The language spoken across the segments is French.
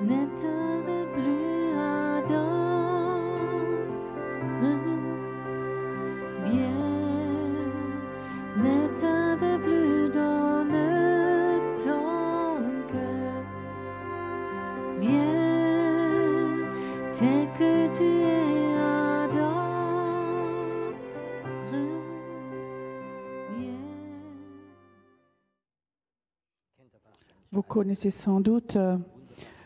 n'éteins de plus ardent. Viens, n'éteins de plus donne ton cœur. Viens, tel que tu es ardent. Viens. Vous connaissez sans doute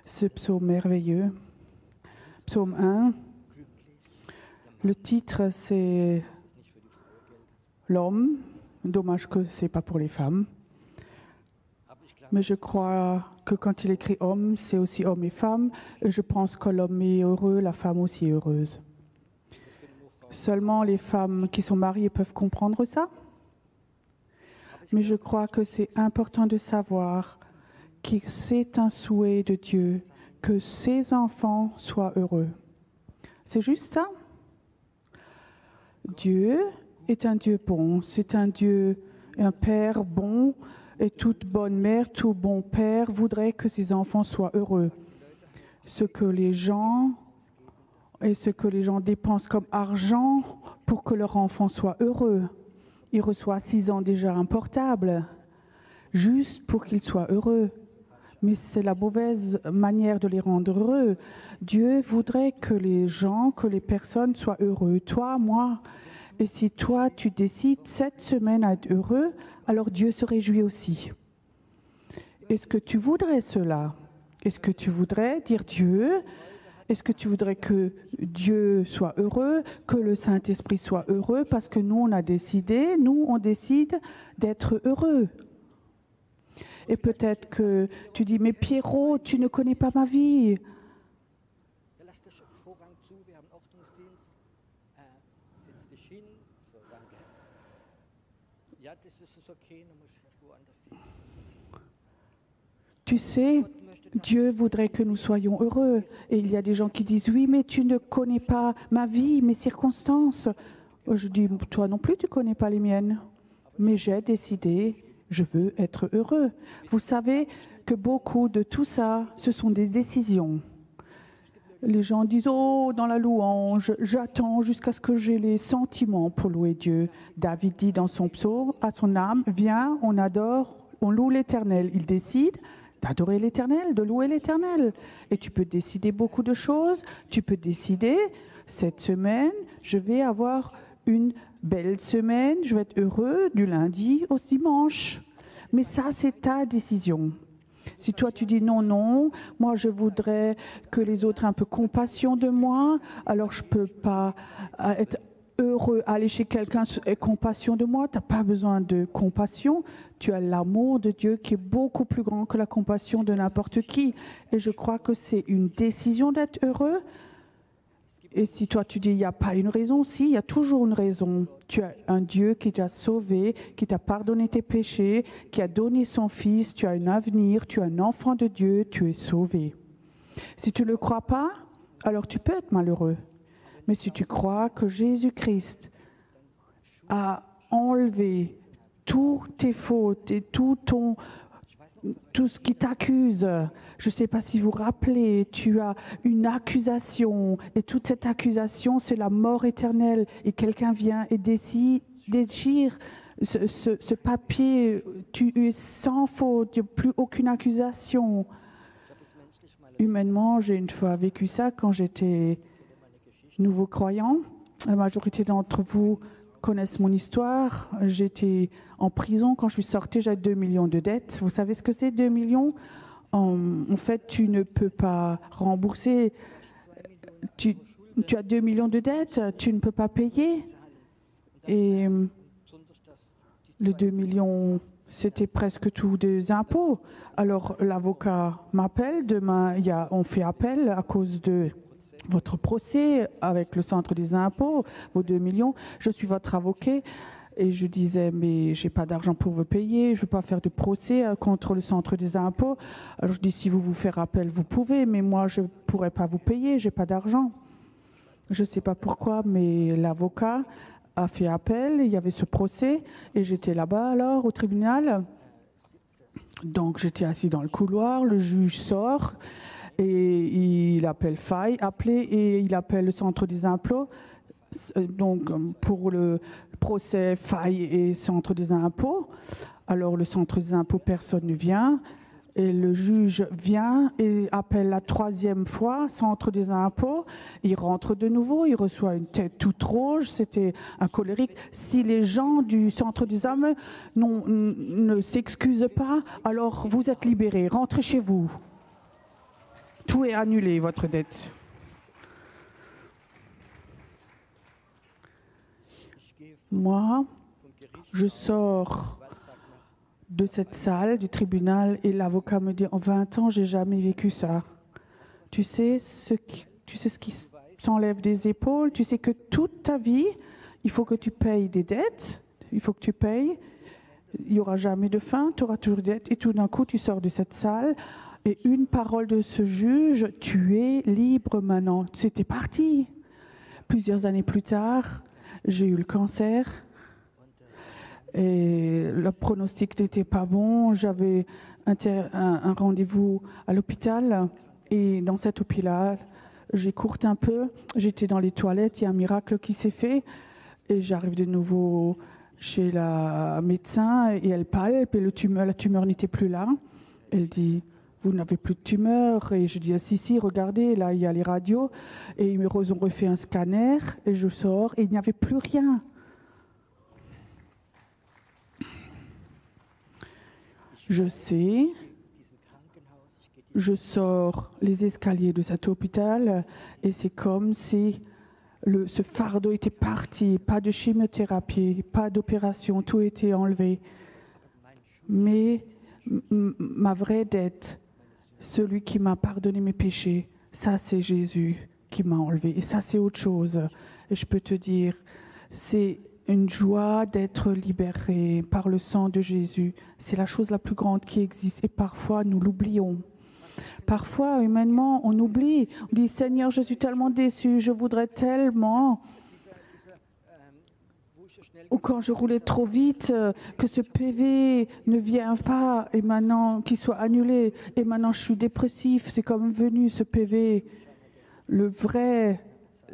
ce psaume merveilleux, psaume 1. Le titre, c'est l'homme. Dommage que ce n'est pas pour les femmes. Mais je crois que quand il écrit homme, c'est aussi homme et femme. Et je pense que l'homme est heureux, la femme aussi est heureuse. Seulement les femmes qui sont mariées peuvent comprendre ça. Mais je crois que c'est important de savoir que c'est un souhait de Dieu que ses enfants soient heureux. C'est juste ça. Dieu est un Dieu bon, c'est un Dieu, un Père bon, et toute bonne mère, tout bon père voudrait que ses enfants soient heureux. Ce que les gens dépensent comme argent pour que leur enfant soit heureux. Il reçoit 6 ans déjà un portable, juste pour qu'il soit heureux. Mais c'est la mauvaise manière de les rendre heureux. Dieu voudrait que les gens, que les personnes soient heureux. Toi, moi. Et si toi, tu décides cette semaine à être heureux, alors Dieu se réjouit aussi. Est-ce que tu voudrais cela? Est-ce que tu voudrais dire Dieu? Est-ce que tu voudrais que Dieu soit heureux, que le Saint-Esprit soit heureux? Parce que nous, on décide d'être heureux. Et peut-être que tu dis, mais Pierrot, tu ne connais pas ma vie. Tu sais, Dieu voudrait que nous soyons heureux. Et il y a des gens qui disent, oui, mais tu ne connais pas ma vie, mes circonstances. Je dis, toi non plus, tu ne connais pas les miennes. Mais j'ai décidé, je veux être heureux. Vous savez que beaucoup de tout ça, ce sont des décisions. Les gens disent, oh, dans la louange, j'attends jusqu'à ce que j'ai les sentiments pour louer Dieu. David dit dans son psaume, à son âme, viens, on adore, on loue l'Éternel. Il décide d'adorer l'Éternel, de louer l'Éternel. Et tu peux décider beaucoup de choses. Tu peux décider, cette semaine, je vais avoir une belle semaine, je vais être heureux du lundi au dimanche. Mais ça, c'est ta décision. Si toi, tu dis non, non, moi, je voudrais que les autres aient un peu compassion de moi, alors je ne peux pas être heureux, aller chez quelqu'un et compassion de moi. Tu n'as pas besoin de compassion. Tu as l'amour de Dieu qui est beaucoup plus grand que la compassion de n'importe qui. Et je crois que c'est une décision d'être heureux. Et si toi, tu dis, il n'y a pas une raison, si, il y a toujours une raison. Tu as un Dieu qui t'a sauvé, qui t'a pardonné tes péchés, qui a donné son Fils, tu as un avenir, tu es un enfant de Dieu, tu es sauvé. Si tu ne le crois pas, alors tu peux être malheureux. Mais si tu crois que Jésus-Christ a enlevé toutes tes fautes et tout ce qui t'accuse, je ne sais pas si vous vous rappelez, tu as une accusation et toute cette accusation, c'est la mort éternelle. Et quelqu'un vient et déchire ce papier, tu es sans faute, il n'y a plus aucune accusation. Humainement, j'ai une fois vécu ça quand j'étais nouveau croyant. La majorité d'entre vous connaissent mon histoire. J'étais en prison. Quand je suis sortie, j'avais 2 millions de dettes. Vous savez ce que c'est, 2 millions? En fait, tu ne peux pas rembourser. Tu as 2 millions de dettes, tu ne peux pas payer. Et les 2 millions, c'était presque tout des impôts. Alors, l'avocat m'appelle. Demain, on fait appel à cause de votre procès avec le centre des impôts, vos 2 millions. Je suis votre avocat. Et je disais, mais je n'ai pas d'argent pour vous payer, je ne veux pas faire de procès contre le centre des impôts. Alors je dis, si vous vous faites appel, vous pouvez, mais moi, je ne pourrais pas vous payer, je n'ai pas d'argent. Je ne sais pas pourquoi, mais l'avocat a fait appel, il y avait ce procès, et j'étais là-bas alors, au tribunal. Donc j'étais assis dans le couloir, le juge sort, Et il appelle Faille, et il appelle le centre des impôts. Donc, pour le procès Faille et centre des impôts, alors le centre des impôts, personne ne vient. Et le juge vient et appelle la troisième fois, centre des impôts. Il rentre de nouveau, il reçoit une tête toute rouge, c'était un colérique. Si les gens du centre des impôts ne s'excusent pas, alors vous êtes libérés, rentrez chez vous. Tout est annulé, votre dette. Moi, je sors de cette salle du tribunal et l'avocat me dit en 20 ans, j'ai jamais vécu ça. Tu sais ce qui s'enlève des épaules, tu sais que toute ta vie, il faut que tu payes des dettes, il faut que tu payes, il n'y aura jamais de fin, tu auras toujours des dettes et tout d'un coup tu sors de cette salle et une parole de ce juge, tu es libre maintenant. C'était parti. Plusieurs années plus tard, j'ai eu le cancer. Et le pronostic n'était pas bon. J'avais un rendez-vous à l'hôpital. Et dans cet hôpital, j'écourte un peu. J'étais dans les toilettes. Il y a un miracle qui s'est fait. Et j'arrive de nouveau chez la médecin. Et elle palpe. Et la tumeur n'était plus là. Elle dit, vous n'avez plus de tumeur. Et je dis, ah, si, regardez. Là, il y a les radios. Et ils ont refait un scanner. Et je sors. Et il n'y avait plus rien. Je sais, je sors les escaliers de cet hôpital et c'est comme si ce fardeau était parti, pas de chimiothérapie, pas d'opération, tout était enlevé. Mais ma vraie dette, celui qui m'a pardonné mes péchés, ça c'est Jésus qui m'a enlevé. Et ça c'est autre chose. Et je peux te dire, c'est une joie d'être libéré par le sang de Jésus. C'est la chose la plus grande qui existe. Et parfois, nous l'oublions. Parfois, humainement, on oublie. On dit, Seigneur, je suis tellement déçu, je voudrais tellement. Ou quand je roulais trop vite, que ce PV ne vienne pas, et maintenant qu'il soit annulé. Et maintenant, je suis dépressif. C'est comme venu ce PV.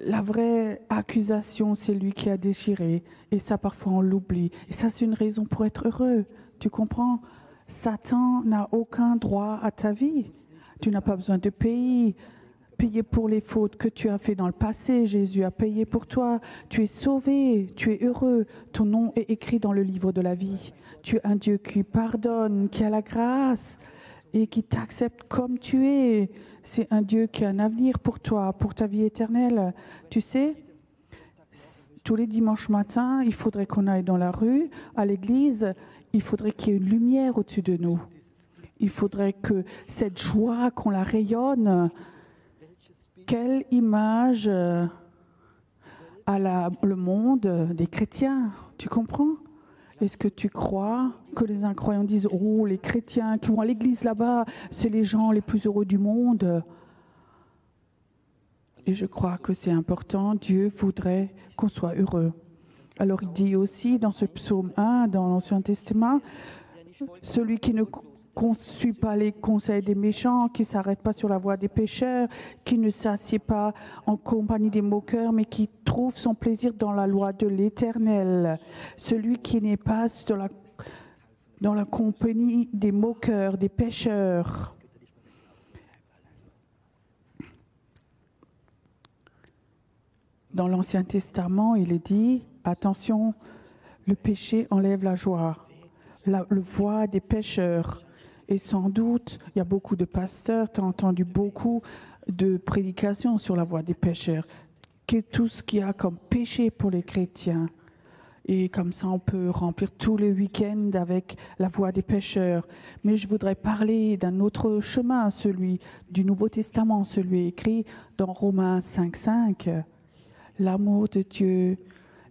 La vraie accusation, c'est lui qui a déchiré. Et ça, parfois, on l'oublie. Et ça, c'est une raison pour être heureux. Tu comprends? Satan n'a aucun droit à ta vie. Tu n'as pas besoin de payer pour les fautes que tu as faites dans le passé. Jésus a payé pour toi. Tu es sauvé, tu es heureux. Ton nom est écrit dans le livre de la vie. Tu es un Dieu qui pardonne, qui a la grâce et qui t'accepte comme tu es. C'est un Dieu qui a un avenir pour toi, pour ta vie éternelle. Tu sais, tous les dimanches matins, il faudrait qu'on aille dans la rue, à l'église, il faudrait qu'il y ait une lumière au-dessus de nous. Il faudrait que cette joie, qu'on la rayonne. Quelle image a le monde des chrétiens, tu comprends? Est-ce que tu crois que les incroyants disent « Oh, les chrétiens qui vont à l'église là-bas, c'est les gens les plus heureux du monde ?» Et je crois que c'est important. Dieu voudrait qu'on soit heureux. Alors il dit aussi dans ce psaume 1, dans l'Ancien Testament, « Celui qui ne suit pas les conseils des méchants, qui ne s'arrête pas sur la voie des pécheurs, qui ne s'assied pas en compagnie des moqueurs, mais qui trouve son plaisir dans la loi de l'Éternel. Celui qui n'est pas dans la compagnie des moqueurs, des pécheurs. » Dans l'Ancien Testament, il est dit, attention, le péché enlève la joie, le voix des pécheurs. Et sans doute, il y a beaucoup de pasteurs, tu as entendu beaucoup de prédications sur la voie des pécheurs, tout ce qu'il y a comme péché pour les chrétiens. Et comme ça, on peut remplir tous les week-ends avec la voie des pécheurs. Mais je voudrais parler d'un autre chemin, celui du Nouveau Testament, celui écrit dans Romains 5,5. L'amour de Dieu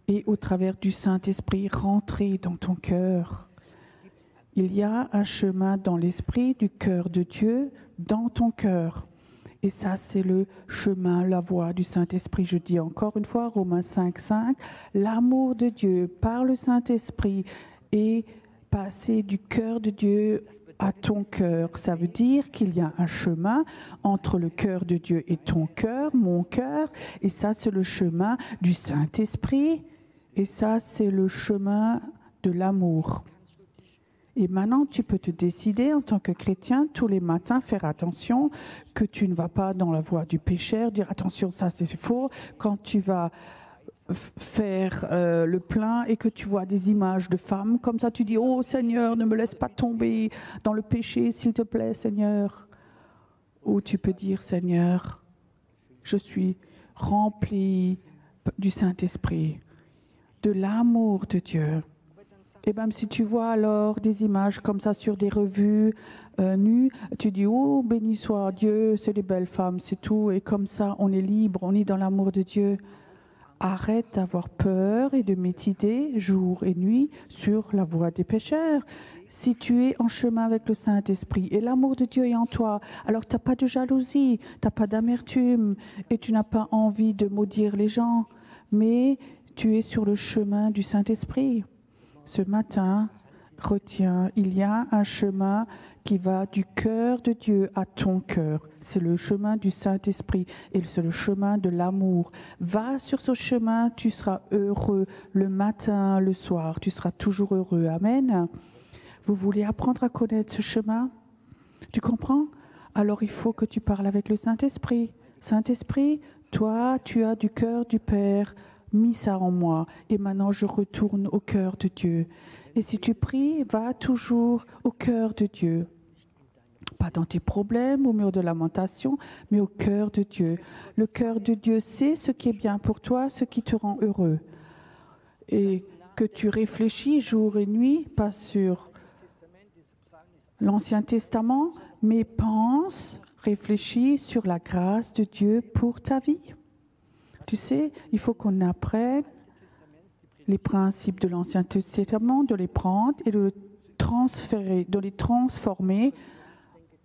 est au travers du Saint-Esprit rentré dans ton cœur. Il y a un chemin dans l'esprit du cœur de Dieu, dans ton cœur. Et ça, c'est le chemin, la voie du Saint-Esprit. Je dis encore une fois, Romains 5,5, l'amour de Dieu par le Saint-Esprit est passé du cœur de Dieu à ton cœur. Ça veut dire qu'il y a un chemin entre le cœur de Dieu et ton cœur, mon cœur. Et ça, c'est le chemin du Saint-Esprit. Et ça, c'est le chemin de l'amour. Et maintenant, tu peux te décider en tant que chrétien, tous les matins, faire attention que tu ne vas pas dans la voie du pécheur, dire attention, ça c'est faux. Quand tu vas faire le plein et que tu vois des images de femmes, comme ça tu dis, oh Seigneur, ne me laisse pas tomber dans le péché, s'il te plaît, Seigneur. Ou tu peux dire, Seigneur, je suis rempli du Saint-Esprit, de l'amour de Dieu. Et même si tu vois alors des images comme ça sur des revues nues, tu dis, oh, béni soit Dieu, c'est des belles femmes, c'est tout. Et comme ça, on est libre, on est dans l'amour de Dieu. Arrête d'avoir peur et de méditer jour et nuit sur la voie des pécheurs. Si tu es en chemin avec le Saint-Esprit et l'amour de Dieu est en toi, alors tu n'as pas de jalousie, tu n'as pas d'amertume et tu n'as pas envie de maudire les gens, mais tu es sur le chemin du Saint-Esprit. Ce matin, retiens, il y a un chemin qui va du cœur de Dieu à ton cœur. C'est le chemin du Saint-Esprit et c'est le chemin de l'amour. Va sur ce chemin, tu seras heureux le matin, le soir, tu seras toujours heureux. Amen. Vous voulez apprendre à connaître ce chemin? Tu comprends? Alors il faut que tu parles avec le Saint-Esprit. Saint-Esprit, toi, tu as du cœur du Père mis ça en moi et maintenant je retourne au cœur de Dieu. Et si tu pries, va toujours au cœur de Dieu. Pas dans tes problèmes, au mur de lamentation, mais au cœur de Dieu. Le cœur de Dieu sait ce qui est bien pour toi, ce qui te rend heureux. Et que tu réfléchis jour et nuit, pas sur l'Ancien Testament, mais réfléchis sur la grâce de Dieu pour ta vie. Tu sais, il faut qu'on apprenne les principes de l'Ancien Testament, de les prendre et de les transférer, de les transformer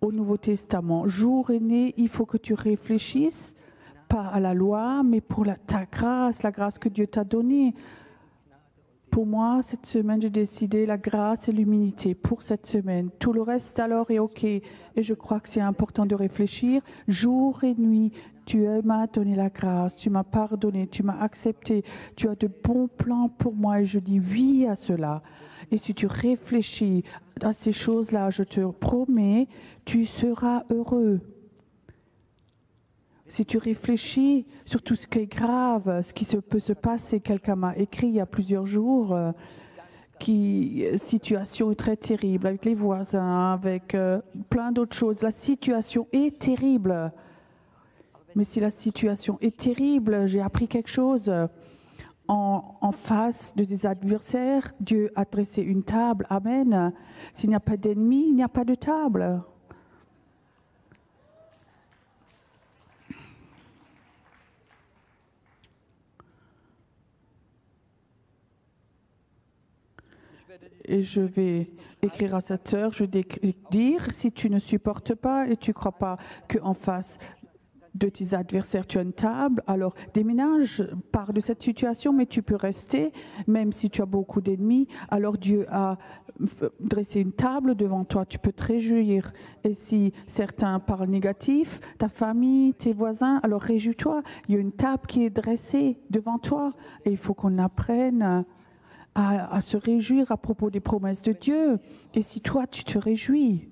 au Nouveau Testament. Jour et nuit, il faut que tu réfléchisses, pas à la loi, mais pour ta grâce, la grâce que Dieu t'a donnée. Pour moi, cette semaine, j'ai décidé la grâce et l'humilité pour cette semaine. Tout le reste, alors, est OK. Et je crois que c'est important de réfléchir jour et nuit. Tu m'as donné la grâce, tu m'as pardonné, tu m'as accepté, tu as de bons plans pour moi et je dis oui à cela. Et si tu réfléchis à ces choses-là, je te promets, tu seras heureux. Si tu réfléchis sur tout ce qui est grave, ce qui peut se passer, quelqu'un m'a écrit il y a plusieurs jours, situation est très terrible avec les voisins, avec plein d'autres choses. La situation est terrible. Mais si la situation est terrible, j'ai appris quelque chose. En face de des adversaires, Dieu a dressé une table. Amen. S'il n'y a pas d'ennemis, il n'y a pas de table. Et je vais écrire à cette sœur, je vais dire, si tu ne supportes pas et tu ne crois pas qu'en face de tes adversaires, tu as une table, alors déménage, pars de cette situation, mais tu peux rester, même si tu as beaucoup d'ennemis. Alors Dieu a dressé une table devant toi, tu peux te réjouir. Et si certains parlent négatif, ta famille, tes voisins, alors réjouis-toi. Il y a une table qui est dressée devant toi et il faut qu'on apprenne à se réjouir à propos des promesses de Dieu. Et si toi, tu te réjouis,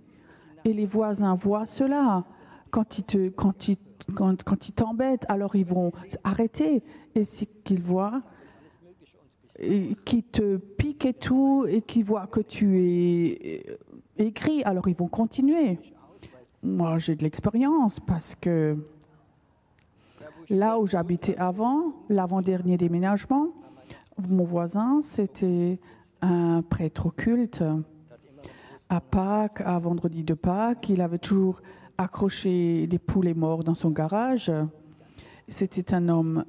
et les voisins voient cela, quand ils t'embêtent, alors ils vont arrêter. Et si qu'ils voient, et qu'ils te piquent et tout, et qu'ils voient que tu es écrit, alors ils vont continuer. Moi, j'ai de l'expérience parce que là où j'habitais avant, l'avant-dernier déménagement, mon voisin, c'était un prêtre occulte. À Pâques, à vendredi de Pâques, il avait toujours accroché des poulets morts dans son garage. C'était un homme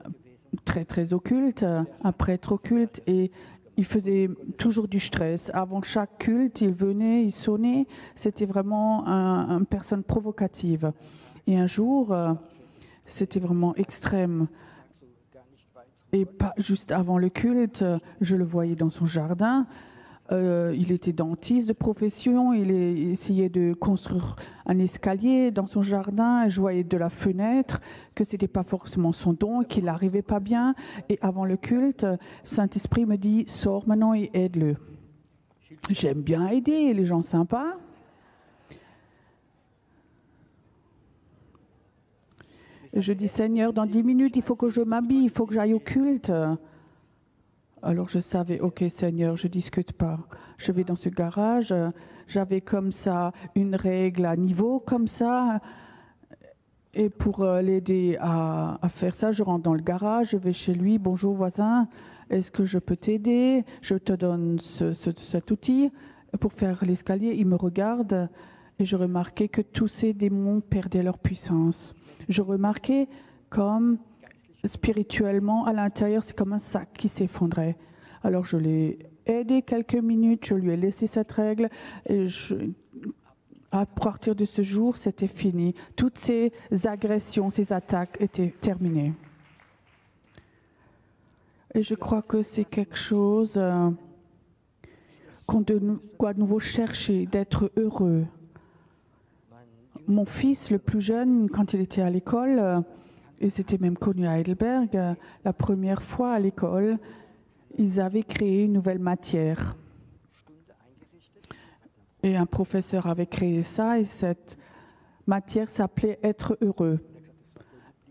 très, très occulte, un prêtre occulte, et il faisait toujours du stress. Avant chaque culte, il venait, il sonnait. C'était vraiment une personne provocative. Et un jour, c'était vraiment extrême. Et pas juste avant le culte, je le voyais dans son jardin, Il était dentiste de profession, il essayait de construire un escalier dans son jardin. Je voyais de la fenêtre que ce n'était pas forcément son don, qu'il n'arrivait pas bien. Et avant le culte, le Saint-Esprit me dit « Sors maintenant et aide-le ». J'aime bien aider les gens sympas. Et je dis « Seigneur, dans 10 minutes, il faut que je m'habille, il faut que j'aille au culte ». Alors je savais, ok Seigneur, je discute pas. Je vais dans ce garage, j'avais comme ça une règle à niveau, comme ça. Et pour l'aider à faire ça, je rentre dans le garage, je vais chez lui. Bonjour voisin, est-ce que je peux t'aider? Je te donne cet outil pour faire l'escalier. Il me regarde et je remarquais que tous ces démons perdaient leur puissance. Je remarquais comme spirituellement, à l'intérieur, c'est comme un sac qui s'effondrait. Alors, je l'ai aidé quelques minutes, je lui ai laissé cette règle. Et à partir de ce jour, c'était fini. Toutes ces agressions, ces attaques étaient terminées. Et je crois que c'est quelque chose qu'on doit de nouveau chercher, d'être heureux. Mon fils, le plus jeune, quand il était à l'école, et c'était même connu à Heidelberg, la première fois à l'école, ils avaient créé une nouvelle matière. Et un professeur avait créé ça, et cette matière s'appelait « Être heureux ».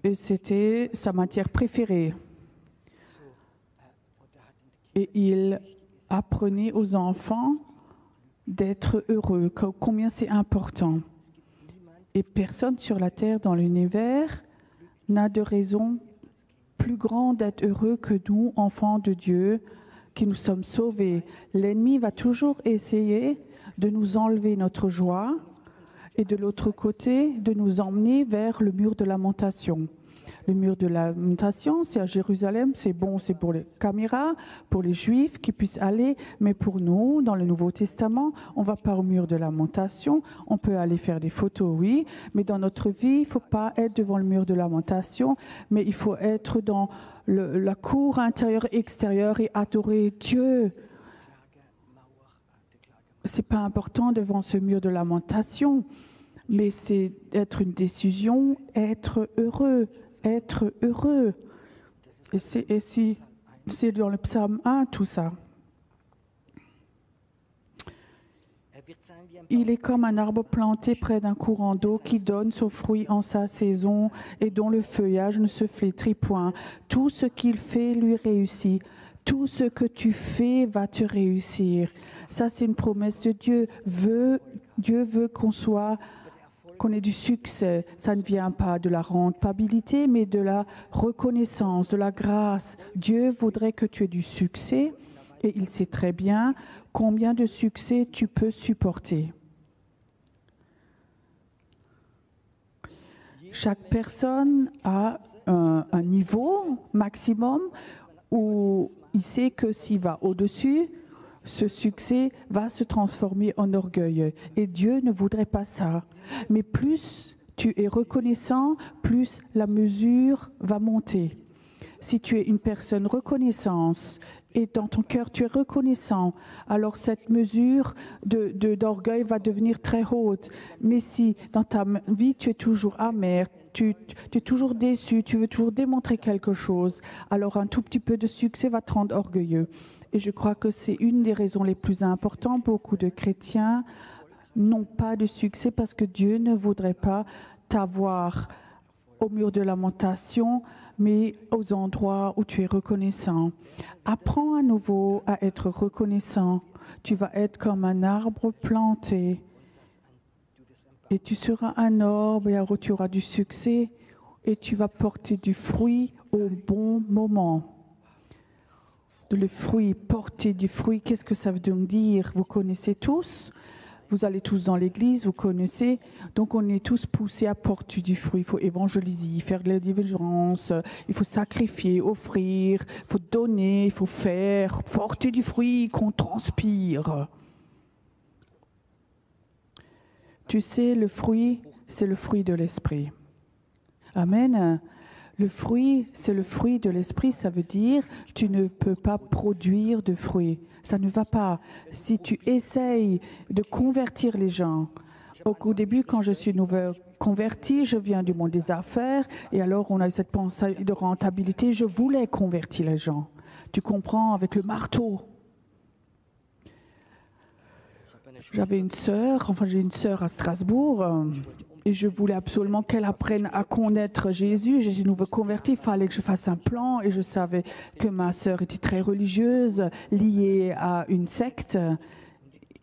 Et c'était sa matière préférée. Et il apprenait aux enfants d'être heureux, combien c'est important. Et personne sur la Terre, dans l'univers, n'a de raison plus grande d'être heureux que nous, enfants de Dieu, qui nous sommes sauvés. L'ennemi va toujours essayer de nous enlever notre joie et de l'autre côté, de nous emmener vers le mur de lamentation. Le mur de lamentation, c'est à Jérusalem, c'est bon, c'est pour les caméras, pour les Juifs qui puissent aller, mais pour nous, dans le Nouveau Testament, on ne va pas au mur de lamentation, on peut aller faire des photos, oui, mais dans notre vie, il ne faut pas être devant le mur de lamentation, mais il faut être dans la cour intérieure et extérieure et adorer Dieu. Ce n'est pas important devant ce mur de lamentation, mais c'est être une décision, être heureux. Être heureux. Et c'est dans le psaume 1, tout ça. Il est comme un arbre planté près d'un courant d'eau qui donne son fruit en sa saison et dont le feuillage ne se flétrit point. Tout ce qu'il fait lui réussit. Tout ce que tu fais va te réussir. Ça, c'est une promesse de Dieu. Dieu veut qu'on ait du succès. Ça ne vient pas de la rentabilité, mais de la reconnaissance, de la grâce. Dieu voudrait que tu aies du succès et il sait très bien combien de succès tu peux supporter. Chaque personne a un niveau maximum où il sait que s'il va au-dessus, ce succès va se transformer en orgueil. Et Dieu ne voudrait pas ça. Mais plus tu es reconnaissant, plus la mesure va monter. Si tu es une personne reconnaissante et dans ton cœur tu es reconnaissant, alors cette mesure d'orgueil va devenir très haute. Mais si dans ta vie tu es toujours amer, tu es toujours déçu, tu veux toujours démontrer quelque chose, alors un tout petit peu de succès va te rendre orgueilleux. Et je crois que c'est une des raisons les plus importantes. Beaucoup de chrétiens n'ont pas de succès parce que Dieu ne voudrait pas t'avoir au mur de lamentation, mais aux endroits où tu es reconnaissant. Apprends à nouveau à être reconnaissant. Tu vas être comme un arbre planté. Et tu seras un arbre et alors tu auras du succès et tu vas porter du fruit au bon moment. Le fruit, porter du fruit, qu'est-ce que ça veut donc dire? Vous connaissez tous, vous allez tous dans l'église, vous connaissez, donc on est tous poussés à porter du fruit. Il faut évangéliser, faire de la diligence, il faut sacrifier, offrir, il faut donner, il faut faire, porter du fruit qu'on transpire. Tu sais, le fruit, c'est le fruit de l'esprit. Amen. Le fruit, c'est le fruit de l'esprit, ça veut dire tu ne peux pas produire de fruits. Ça ne va pas. Si tu essayes de convertir les gens, au début, quand je suis nouvelle convertie, je viens du monde des affaires et alors on a eu cette pensée de rentabilité. Je voulais convertir les gens. Tu comprends, avec le marteau. J'avais une sœur, enfin j'ai une sœur à Strasbourg. Et je voulais absolument qu'elle apprenne à connaître Jésus. J'ai une nouvelle convertie, il fallait que je fasse un plan et je savais que ma sœur était très religieuse, liée à une secte.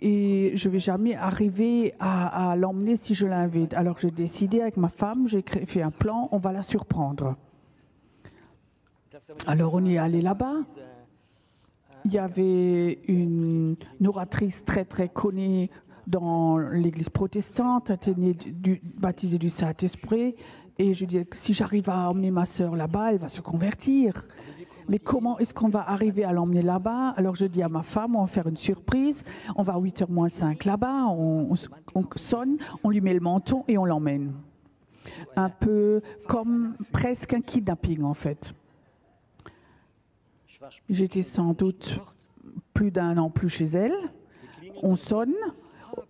Et je ne vais jamais arriver à l'emmener si je l'invite. Alors j'ai décidé avec ma femme, j'ai fait un plan, on va la surprendre. Alors on est allé là-bas. Il y avait une oratrice très très connue dans l'église protestante, elle était baptisée du Saint-Esprit, et je dis si j'arrive à emmener ma sœur là-bas, elle va se convertir. Mais comment est-ce qu'on va arriver à l'emmener là-bas? Alors je dis à ma femme, on va faire une surprise, on va à 8h moins 5 là-bas, on sonne, on lui met le menton et on l'emmène. Un peu comme presque un kidnapping en fait. J'étais sans doute plus d'1 an plus chez elle, on sonne.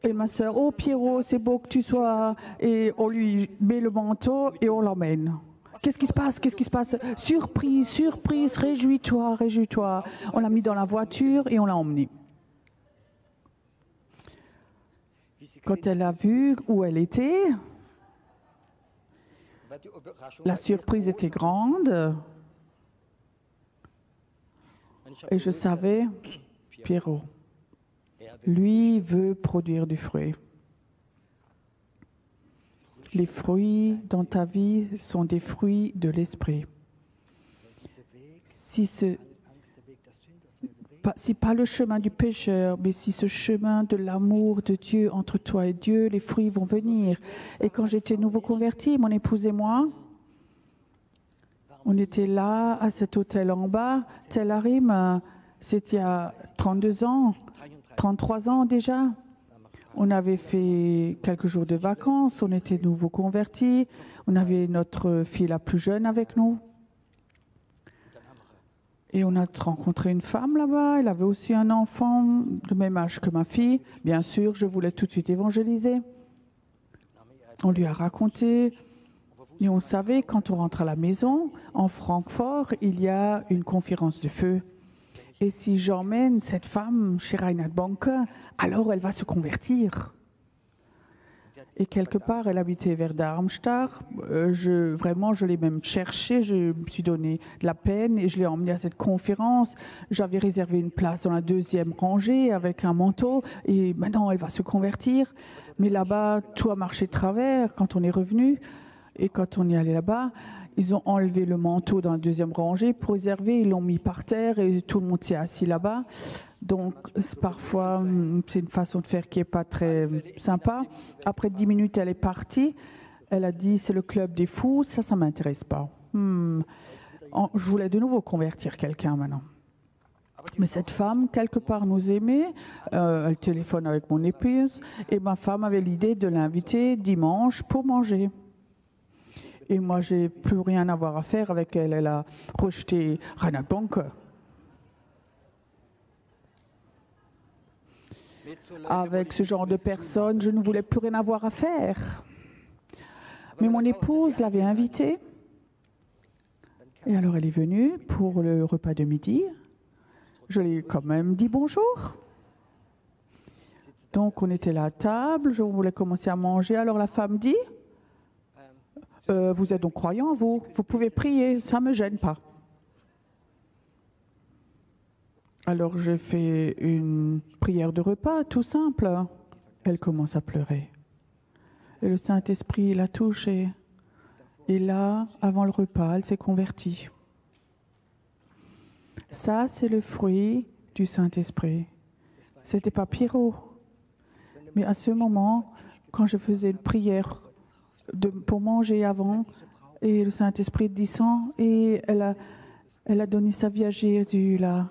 Et ma sœur, oh Pierrot, c'est beau que tu sois. Et on lui met le manteau et on l'emmène. Qu'est-ce qui se passe? Qu'est-ce qui se passe? Surprise, surprise, réjouis-toi, réjouis-toi. On l'a mis dans la voiture et on l'a emmené. Quand elle a vu où elle était, la surprise était grande. Et je savais, Pierrot, lui veut produire du fruit. Les fruits dans ta vie sont des fruits de l'esprit. Si pas le chemin du pécheur, mais si ce chemin de l'amour de Dieu entre toi et Dieu, les fruits vont venir. Et quand j'étais nouveau converti, mon épouse et moi, on était là à cet hôtel en bas, Tel Harim, c'était il y a 32 ans. 33 ans déjà. On avait fait quelques jours de vacances, on était nouveau convertis, on avait notre fille la plus jeune avec nous. Et on a rencontré une femme là-bas, elle avait aussi un enfant de même âge que ma fille. Bien sûr, je voulais tout de suite évangéliser. On lui a raconté, et on savait quand on rentre à la maison, en Francfort, il y a une conférence de feu. Et si j'emmène cette femme chez Reinhard Bonke, alors elle va se convertir. Et quelque part, elle habitait vers Darmstadt. Vraiment, je l'ai même cherchée. Je me suis donné de la peine et je l'ai emmenée à cette conférence. J'avais réservé une place dans la 2e rangée avec un manteau. Et maintenant, elle va se convertir. Mais là-bas, tout a marché de travers quand on est revenu. Et quand on est allé là-bas, ils ont enlevé le manteau dans la 2e rangée pour réserver, ils l'ont mis par terre et tout le monde s'est assis là-bas. Donc parfois, c'est une façon de faire qui n'est pas très sympa. Après 10 minutes, elle est partie. Elle a dit, c'est le club des fous, ça ne m'intéresse pas. Je voulais de nouveau convertir quelqu'un maintenant. Mais cette femme, quelque part, nous aimait. Elle téléphone avec mon épouse et ma femme avait l'idée de l'inviter dimanche pour manger. Et moi, je n'ai plus rien à voir à faire avec elle. Elle a rejeté Reinhard Bonke. Avec ce genre de personnes, je ne voulais plus rien avoir à faire. Mais mon épouse l'avait invitée. Et alors, elle est venue pour le repas de midi. Je lui ai quand même dit bonjour. Donc, on était là à table. Je voulais commencer à manger. Alors, la femme dit... vous êtes donc croyant, vous pouvez prier, ça ne me gêne pas. Alors j'ai fait une prière de repas, tout simple. Elle commence à pleurer. Et le Saint-Esprit l'a touchée. Et là, avant le repas, elle s'est convertie. Ça, c'est le fruit du Saint-Esprit. Ce n'était pas Pierrot. Mais à ce moment, quand je faisais une prière pour manger avant, et le Saint-Esprit descend, et elle a donné sa vie à Jésus, là.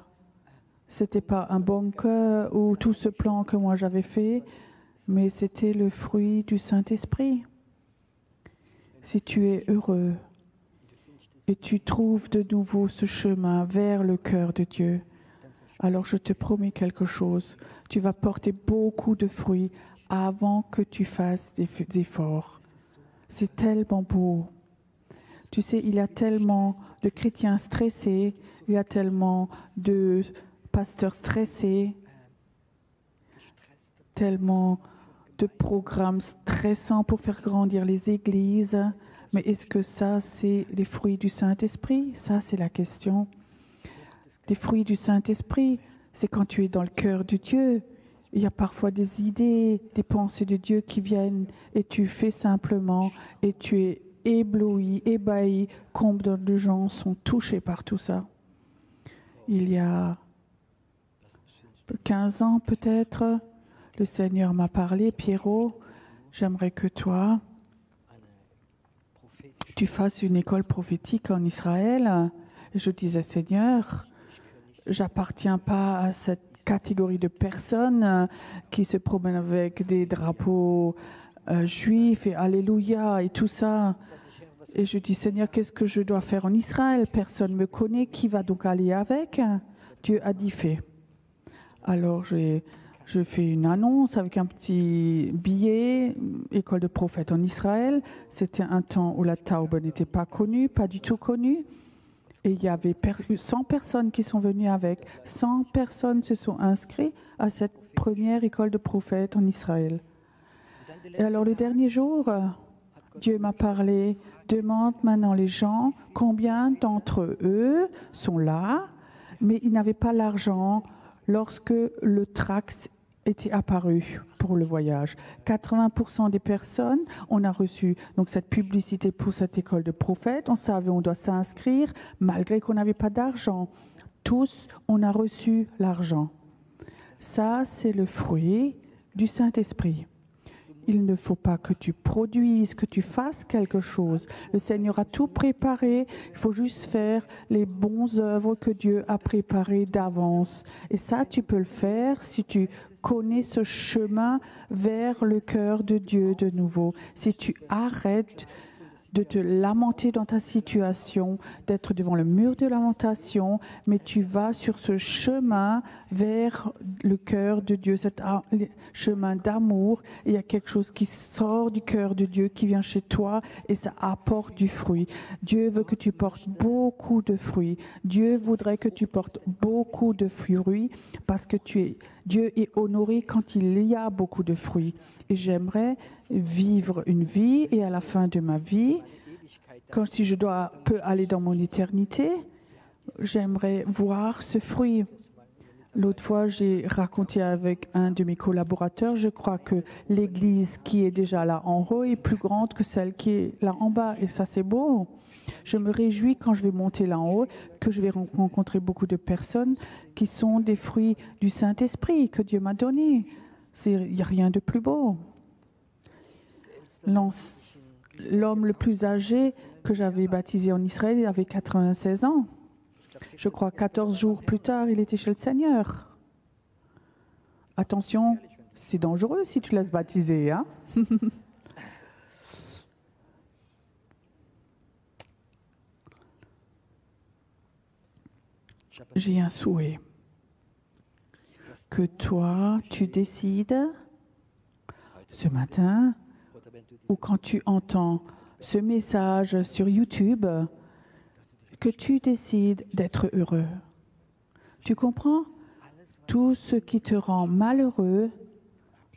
C'était pas un bon cœur ou tout ce plan que moi j'avais fait, mais c'était le fruit du Saint-Esprit. Si tu es heureux et tu trouves de nouveau ce chemin vers le cœur de Dieu, alors je te promets quelque chose. Tu vas porter beaucoup de fruits avant que tu fasses des efforts. C'est tellement beau. Tu sais, il y a tellement de chrétiens stressés, il y a tellement de pasteurs stressés, tellement de programmes stressants pour faire grandir les églises. Mais est-ce que ça, c'est les fruits du Saint-Esprit? Ça, c'est la question. Les fruits du Saint-Esprit, c'est quand tu es dans le cœur de Dieu. Il y a parfois des idées, des pensées de Dieu qui viennent et tu fais simplement et tu es ébloui, ébahi. Combien de gens sont touchés par tout ça? Il y a 15 ans peut-être, le Seigneur m'a parlé, Pierrot, j'aimerais que toi, tu fasses une école prophétique en Israël. Et je disais, Seigneur, j'appartiens pas à cette catégorie de personnes qui se promènent avec des drapeaux juifs et Alléluia et tout ça. Et je dis, Seigneur, qu'est-ce que je dois faire en Israël? Personne ne me connaît. Qui va donc aller avec? Dieu a dit, fais. Alors, je fais une annonce avec un petit billet, école de prophète en Israël. C'était un temps où la Taube n'était pas connue, pas du tout connue. Et il y avait 100 personnes qui sont venues avec. 100 personnes se sont inscrites à cette première école de prophète en Israël. Et alors, le dernier jour, Dieu m'a parlé, demande maintenant les gens combien d'entre eux sont là, mais ils n'avaient pas l'argent lorsque le tract était apparu pour le voyage. 80% des personnes, on a reçu donc cette publicité pour cette école de prophètes. On savait on doit s'inscrire malgré qu'on n'avait pas d'argent. Tous, on a reçu l'argent. Ça, c'est le fruit du Saint-Esprit. Il ne faut pas que tu produises, que tu fasses quelque chose. Le Seigneur a tout préparé. Il faut juste faire les bonnes œuvres que Dieu a préparées d'avance. Et ça, tu peux le faire si tu connais ce chemin vers le cœur de Dieu de nouveau. Si tu arrêtes de te lamenter dans ta situation, d'être devant le mur de lamentation, mais tu vas sur ce chemin vers le cœur de Dieu, cet chemin d'amour. Il y a quelque chose qui sort du cœur de Dieu, qui vient chez toi et ça apporte du fruit. Dieu veut que tu portes beaucoup de fruits. Dieu voudrait que tu portes beaucoup de fruits parce que Dieu est honoré quand il y a beaucoup de fruits. Et j'aimerais vivre une vie et à la fin de ma vie, si je peux aller dans mon éternité, j'aimerais voir ce fruit. L'autre fois, j'ai raconté avec un de mes collaborateurs, je crois que l'église qui est déjà là en haut est plus grande que celle qui est là en bas. Et ça, c'est beau. Je me réjouis quand je vais monter là en haut, que je vais rencontrer beaucoup de personnes qui sont des fruits du Saint-Esprit que Dieu m'a donné. Il n'y a rien de plus beau. L'homme le plus âgé que j'avais baptisé en Israël, il avait 96 ans. Je crois 14 jours plus tard, il était chez le Seigneur. Attention, c'est dangereux si tu laisses baptiser, hein? J'ai un souhait. Que toi, tu décides ce matin, ou quand tu entends ce message sur YouTube, que tu décides d'être heureux. Tu comprends? Tout ce qui te rend malheureux,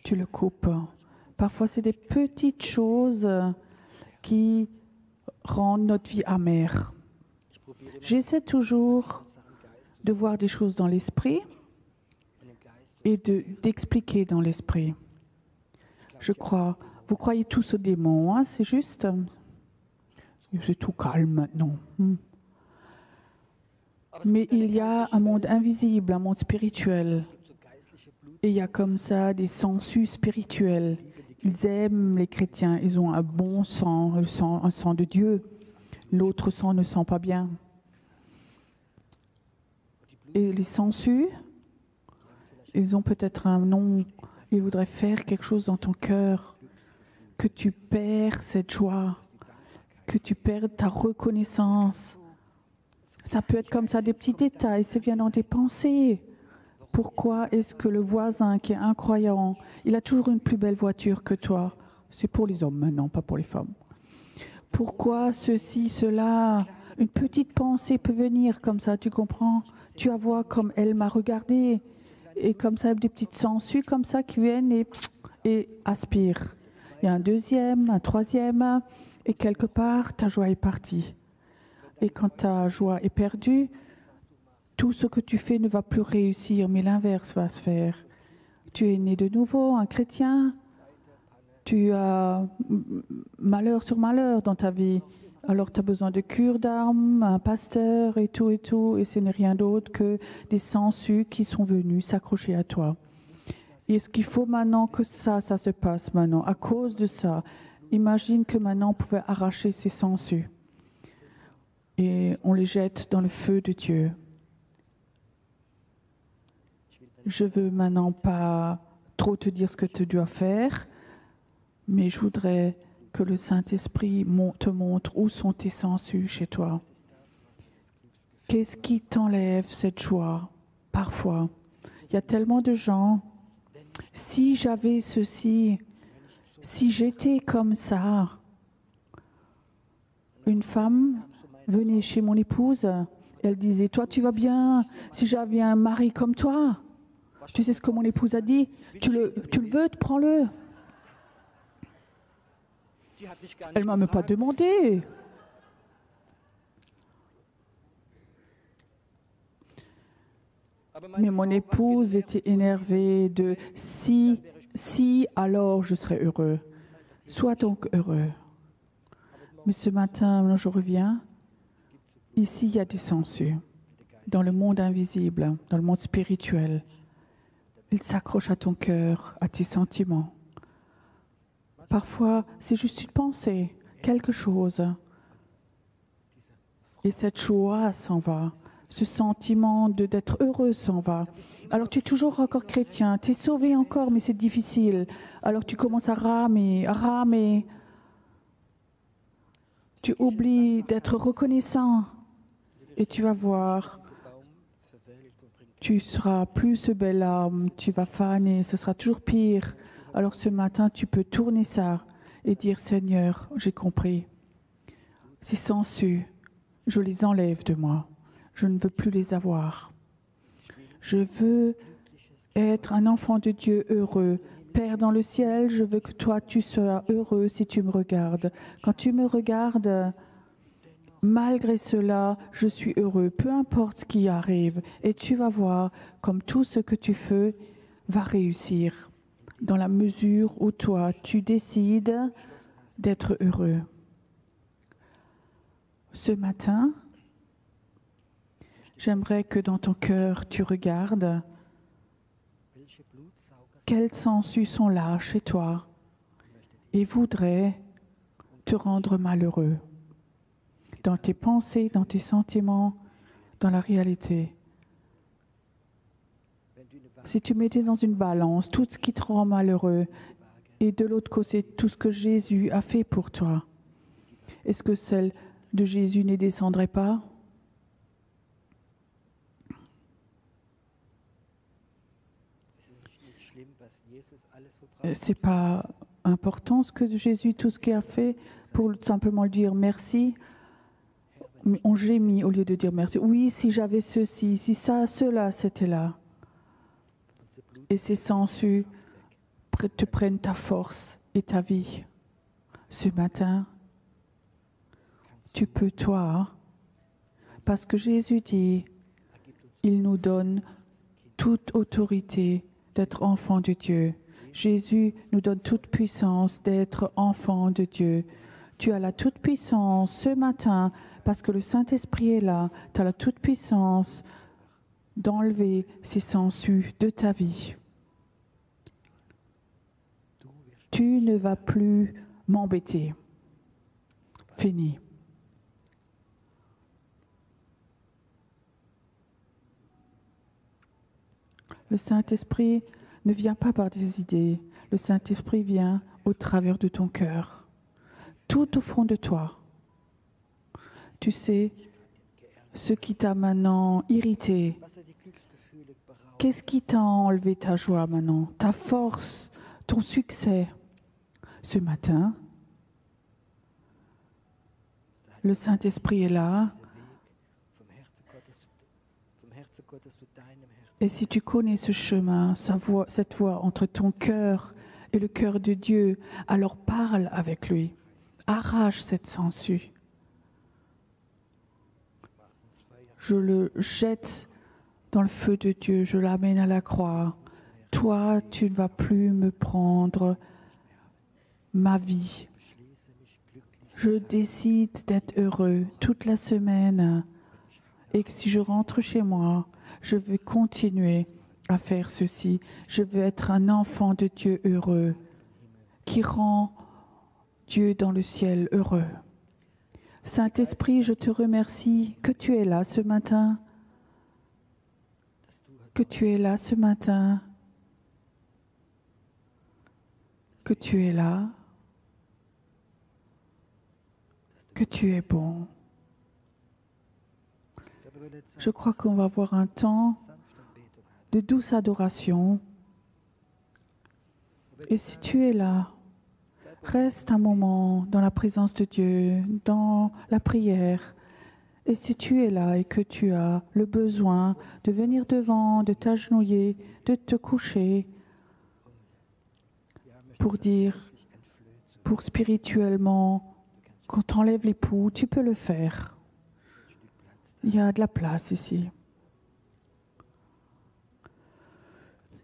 tu le coupes. Parfois, c'est des petites choses qui rendent notre vie amère. J'essaie toujours de voir des choses dans l'esprit et d'expliquer dans l'esprit. Je crois, vous croyez tous aux démons, hein, c'est juste? C'est tout calme maintenant. Mais il y a un monde invisible, un monde spirituel. Et il y a comme ça des sangsues spirituels. Ils aiment les chrétiens, ils ont un bon sang, un sang de Dieu. L'autre sang ne sent pas bien. Et les sangsues, ils ont peut-être un nom, ils voudraient faire quelque chose dans ton cœur, que tu perds cette joie, que tu perds ta reconnaissance Ça peut être comme ça, des petits détails, ça vient dans des pensées. Pourquoi est-ce que le voisin qui est incroyant, il a toujours une plus belle voiture que toi? C'est pour les hommes maintenant, pas pour les femmes. Pourquoi ceci, cela? Une petite pensée peut venir comme ça, tu comprends? Tu vas voir comme elle m'a regardé. Et comme ça, des petites sangsues comme ça qui viennent et aspirent. Il y a un deuxième, un troisième, et quelque part, ta joie est partie. Et quand ta joie est perdue, tout ce que tu fais ne va plus réussir, mais l'inverse va se faire. Tu es né de nouveau, un chrétien, tu as malheur sur malheur dans ta vie. Alors tu as besoin de cure d'âme, un pasteur et tout, et ce n'est rien d'autre que des sangsues qui sont venus s'accrocher à toi. Et est-ce qu'il faut maintenant que ça se passe maintenant, à cause de ça? Imagine que maintenant on pouvait arracher ces sangsues et on les jette dans le feu de Dieu. Je veux maintenant pas trop te dire ce que tu dois faire, mais je voudrais que le Saint-Esprit te montre où sont tes sangsues chez toi. Qu'est-ce qui t'enlève cette joie? Parfois, il y a tellement de gens, si j'avais ceci, si j'étais comme ça. Une femme venait chez mon épouse, elle disait, toi tu vas bien, si j'avais un mari comme toi. Tu sais ce que mon épouse a dit? Tu le veux, prends-le. Elle ne m'a même pas demandé. Mais mon épouse était énervée de si, alors je serai heureux. Sois donc heureux. Mais ce matin, je reviens. Ici, il y a des sangsues. Dans le monde invisible, dans le monde spirituel. Il s'accroche à ton cœur, à tes sentiments. Parfois, c'est juste une pensée, quelque chose. Et cette joie s'en va. Ce sentiment d'être heureux s'en va. Alors tu es toujours encore chrétien, tu es sauvé encore, mais c'est difficile. Alors tu commences à ramer. Tu oublies d'être reconnaissant. Et tu vas voir, tu seras plus ce bel homme, tu vas faner, ce sera toujours pire. Alors ce matin, tu peux tourner ça et dire, Seigneur, j'ai compris. Ces sangsues, je les enlève de moi. Je ne veux plus les avoir. Je veux être un enfant de Dieu heureux. Père dans le ciel, je veux que toi, tu sois heureux si tu me regardes. Quand tu me regardes, malgré cela, je suis heureux, peu importe ce qui arrive. Et tu vas voir comme tout ce que tu fais va réussir, dans la mesure où toi, tu décides d'être heureux. Ce matin, j'aimerais que dans ton cœur, tu regardes quelles sangsues sont là chez toi et voudraient te rendre malheureux. Dans tes pensées, dans tes sentiments, dans la réalité. Si tu mettais dans une balance tout ce qui te rend malheureux et de l'autre côté tout ce que Jésus a fait pour toi, est-ce que celle de Jésus ne descendrait pas? C'est pas important ce que Jésus, tout ce qu'il a fait, pour simplement lui dire merci. Mais on gémit au lieu de dire merci. Oui, si j'avais ceci, si ça, cela, c'était là. Et ces sangsues te prennent ta force et ta vie. Ce matin, tu peux, toi, parce que Jésus dit, il nous donne toute autorité d'être enfant de Dieu. Jésus nous donne toute puissance d'être enfant de Dieu. Tu as la toute puissance ce matin, parce que le Saint-Esprit est là, tu as la toute puissance d'enlever ces sangsues de ta vie. Tu ne vas plus m'embêter. Fini. Le Saint-Esprit ne vient pas par des idées. Le Saint-Esprit vient au travers de ton cœur, tout au fond de toi. Tu sais, ce qui t'a maintenant irrité. Was dir die Glücksgefühle beraubt. Qu'est-ce qui t'a enlevé ta joie maintenant, ta force, ton succès? Ce matin, le Saint-Esprit est là. Vom Herzen Gottes zu deinem Herzen. Et si tu connais ce chemin, cette voie entre ton cœur et le cœur de Dieu, alors parle avec lui. Arrache cette sangsue. Je le jette dans le feu de Dieu, je l'amène à la croix. Toi, tu ne vas plus me prendre ma vie. Je décide d'être heureux toute la semaine. Et que si je rentre chez moi, je veux continuer à faire ceci. Je veux être un enfant de Dieu heureux, qui rend Dieu dans le ciel heureux. Saint-Esprit, je te remercie que tu es là ce matin. Que tu es là ce matin. Que tu es là. Que tu es bon. Je crois qu'on va avoir un temps de douce adoration. Et si tu es là, reste un moment dans la présence de Dieu, dans la prière. Et si tu es là et que tu as le besoin de venir devant, de t'agenouiller, de te coucher, pour dire, pour spirituellement, qu'on t'enlève les poux, tu peux le faire. Il y a de la place ici.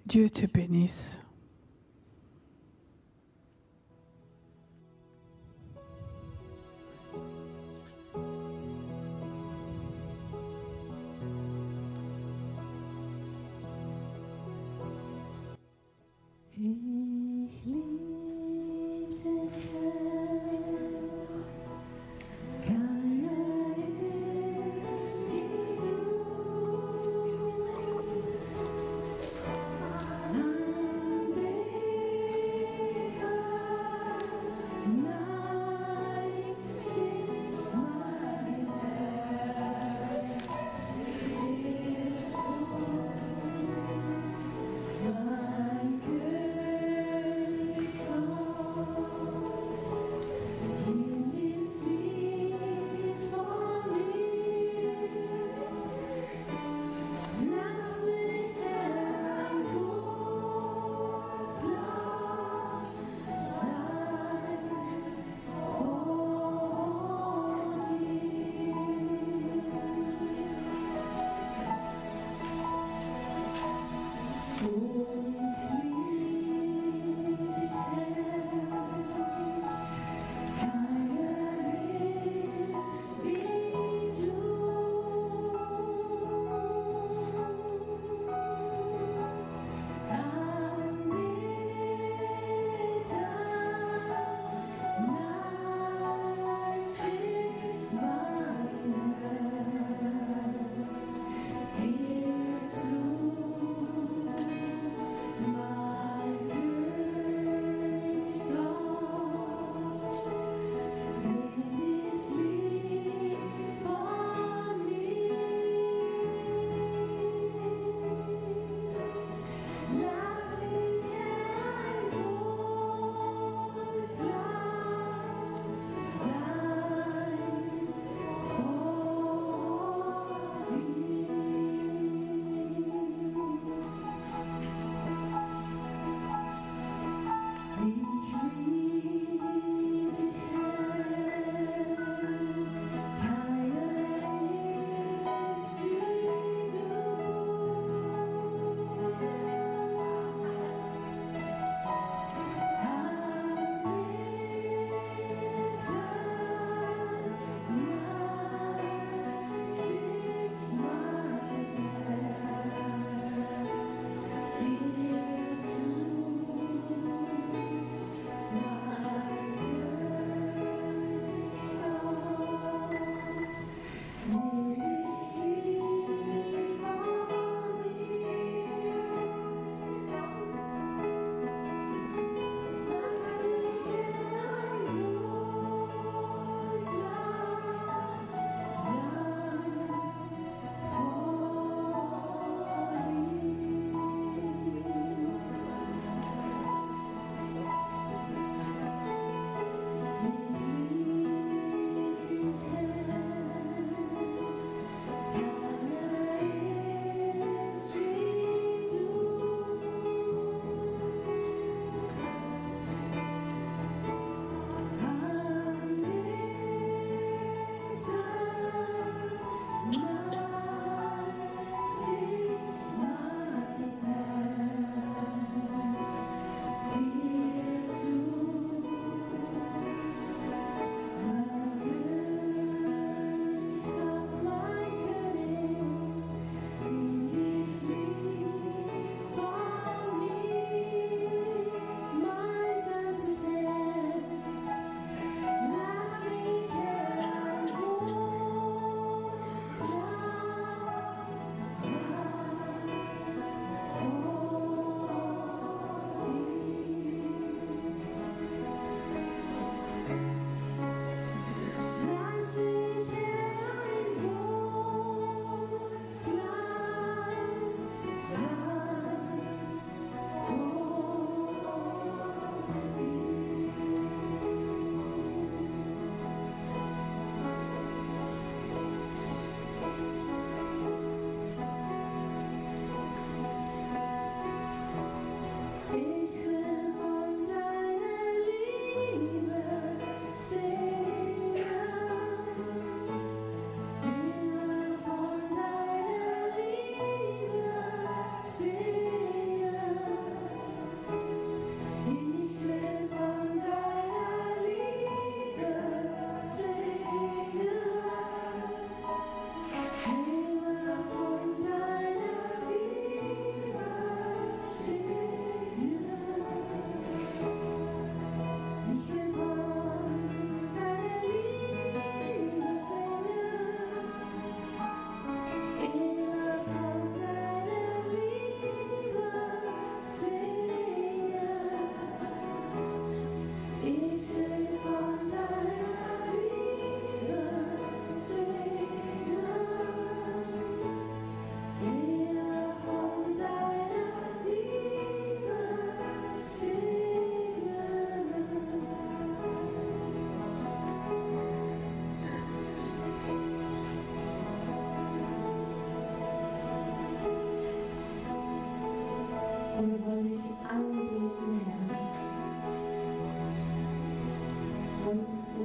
Dieu te bénisse. Ich lieb dich, Herr, keiner ist wie du. Dein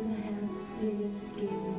unser Herz dir jetzt geben.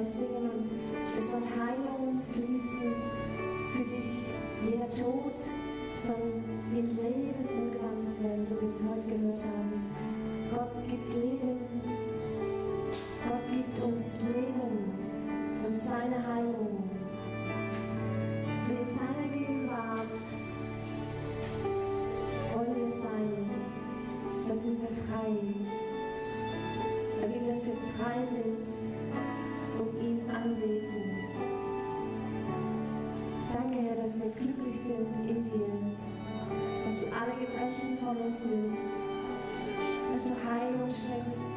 singen und es soll Heilung fließen für dich. Jeder Tod soll in Leben umgewandelt werden, so wie wir es heute gehört haben. Gott gibt Leben. Gott gibt uns Leben und seine Heilung. Und in seiner Gegenwart wollen wir sein. Dort sind wir frei. Er will, dass wir frei sind und ihn anbeten. Danke, Herr, dass wir glücklich sind in dir, dass du alle Gebrechen von uns nimmst, dass du Heilung schenkst